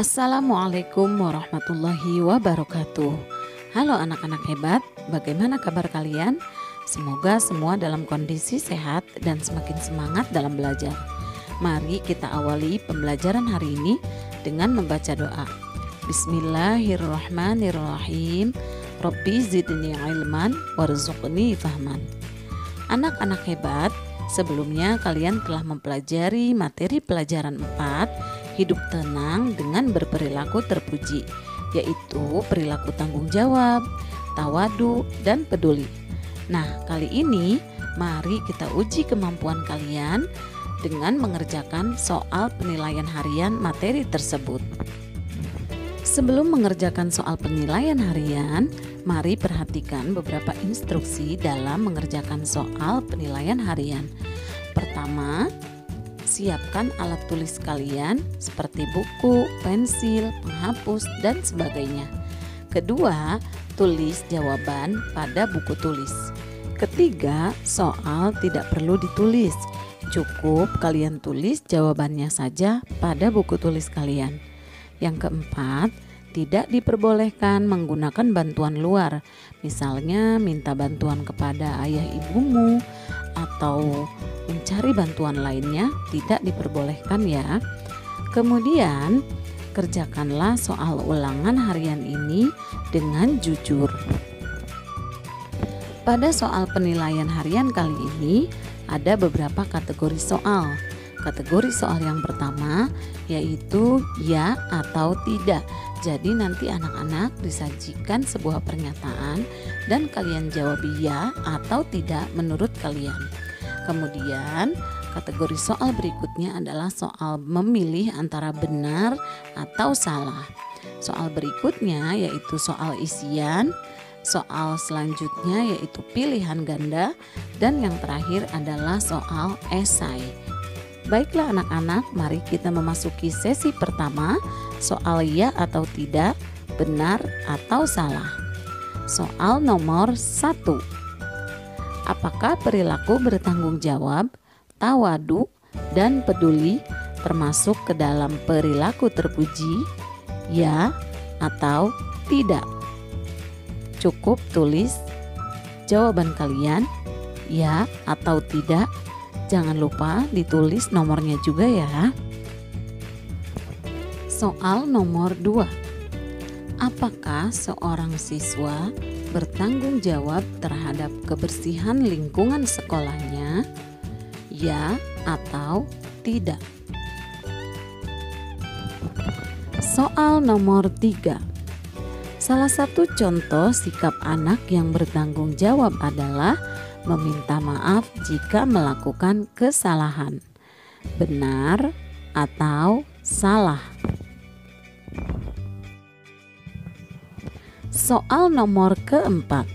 Assalamualaikum warahmatullahi wabarakatuh. Halo anak-anak hebat, bagaimana kabar kalian? Semoga semua dalam kondisi sehat dan semakin semangat dalam belajar. Mari kita awali pembelajaran hari ini dengan membaca doa. Bismillahirrahmanirrahim. Rabbi zidni ilman warzuqni fahman. Anak-anak hebat, sebelumnya kalian telah mempelajari materi pelajaran 4, hidup tenang dengan berperilaku terpuji, yaitu perilaku tanggung jawab, tawadu, dan peduli. Nah, kali ini mari kita uji kemampuan kalian dengan mengerjakan soal penilaian harian materi tersebut. Sebelum mengerjakan soal penilaian harian, mari perhatikan beberapa instruksi dalam mengerjakan soal penilaian harian. Pertama, siapkan alat tulis kalian seperti buku, pensil, penghapus, dan sebagainya. Kedua, tulis jawaban pada buku tulis. Ketiga, soal tidak perlu ditulis. Cukup kalian tulis jawabannya saja pada buku tulis kalian. Yang keempat, tidak diperbolehkan menggunakan bantuan luar. Misalnya minta bantuan kepada ayah ibumu atau mencari bantuan lainnya, tidak diperbolehkan ya. Kemudian kerjakanlah soal ulangan harian ini dengan jujur. Pada soal penilaian harian kali ini ada beberapa kategori soal. Kategori soal yang pertama yaitu ya atau tidak. Jadi nanti anak-anak disajikan sebuah pernyataan dan kalian jawab ya atau tidak menurut kalian. Kemudian kategori soal berikutnya adalah soal memilih antara benar atau salah. Soal berikutnya yaitu soal isian, soal selanjutnya yaitu pilihan ganda, dan yang terakhir adalah soal esai. Baiklah anak-anak, mari kita memasuki sesi pertama, soal ya atau tidak, benar atau salah. Soal nomor 1. Apakah perilaku bertanggung jawab, tawadu, dan peduli termasuk ke dalam perilaku terpuji? Ya atau tidak? Cukup tulis jawaban kalian, ya atau tidak. Jangan lupa ditulis nomornya juga ya. Soal nomor 2. Apakah seorang siswa bertanggung jawab terhadap kebersihan lingkungan sekolahnya? Ya atau tidak? Soal nomor 3. Salah satu contoh sikap anak yang bertanggung jawab adalah meminta maaf jika melakukan kesalahan. Benar atau salah? Soal nomor keempat.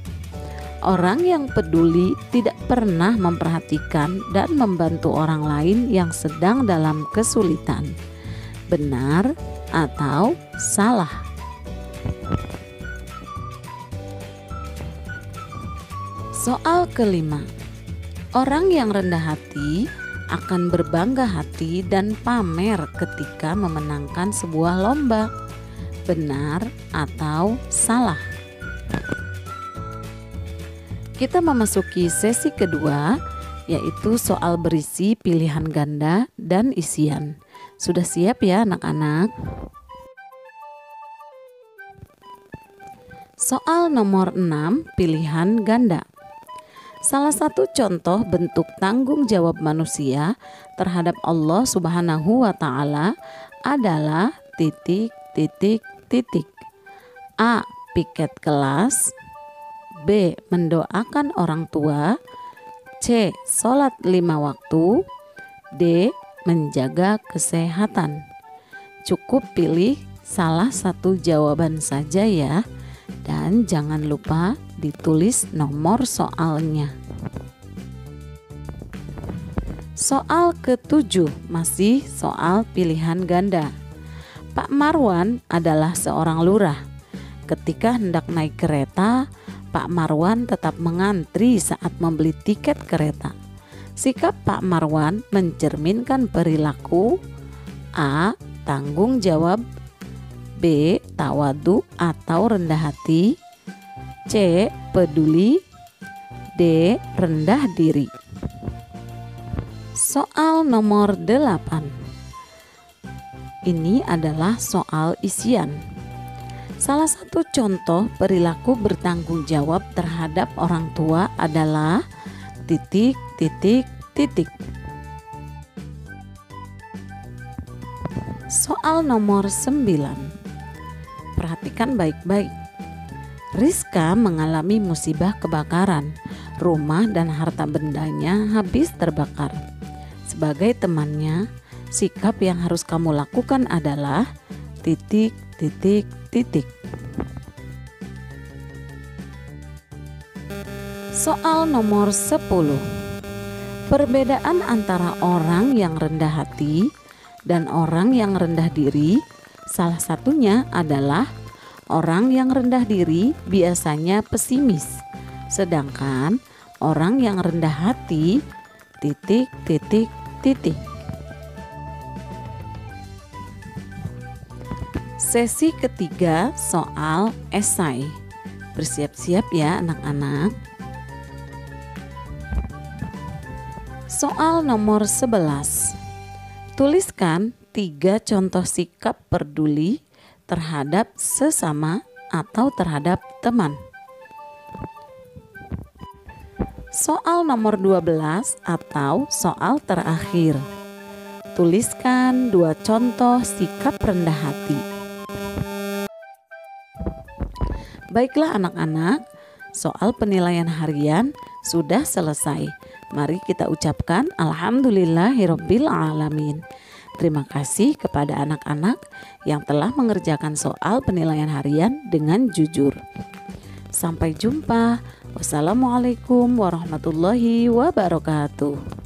Orang yang peduli tidak pernah memperhatikan dan membantu orang lain yang sedang dalam kesulitan. Benar atau salah? Soal kelima. Orang yang rendah hati akan berbangga hati dan pamer ketika memenangkan sebuah lomba. Benar atau salah? Kita memasuki sesi kedua, yaitu soal berisi pilihan ganda dan isian. Sudah siap ya anak-anak? Soal nomor 6, pilihan ganda. Salah satu contoh bentuk tanggung jawab manusia terhadap Allah Subhanahu wa Ta'ala adalah A. Piket kelas, B. Mendoakan orang tua, C. Sholat 5 waktu, D. Menjaga kesehatan. Cukup pilih salah satu jawaban saja ya, dan jangan lupa ditulis nomor soalnya. Soal ke-7 masih soal pilihan ganda. Pak Marwan adalah seorang lurah. Ketika hendak naik kereta, Pak Marwan tetap mengantri saat membeli tiket kereta. Sikap Pak Marwan mencerminkan perilaku A. Tanggung jawab, B. Tawadu atau rendah hati, C. Peduli, D. Rendah diri. Soal nomor 8. Ini adalah soal isian. Salah satu contoh perilaku bertanggung jawab terhadap orang tua adalah titik, titik, titik. Soal nomor 9. Perhatikan baik-baik. Rizka mengalami musibah kebakaran. Rumah dan harta bendanya habis terbakar. Sebagai temannya, sikap yang harus kamu lakukan adalah titik, titik, titik. Soal nomor 10. Perbedaan antara orang yang rendah hati dan orang yang rendah diri, salah satunya adalah orang yang rendah diri biasanya pesimis, sedangkan orang yang rendah hati titik, titik, titik. Sesi ketiga soal esai. Bersiap-siap ya anak-anak. Soal nomor 11. Tuliskan 3 contoh sikap peduli terhadap sesama atau terhadap teman. Soal nomor 12 atau soal terakhir. Tuliskan 2 contoh sikap rendah hati. Baiklah anak-anak, soal penilaian harian sudah selesai. Mari kita ucapkan alhamdulillahirabbil alamin. Terima kasih kepada anak-anak yang telah mengerjakan soal penilaian harian dengan jujur. Sampai jumpa. Wassalamualaikum warahmatullahi wabarakatuh.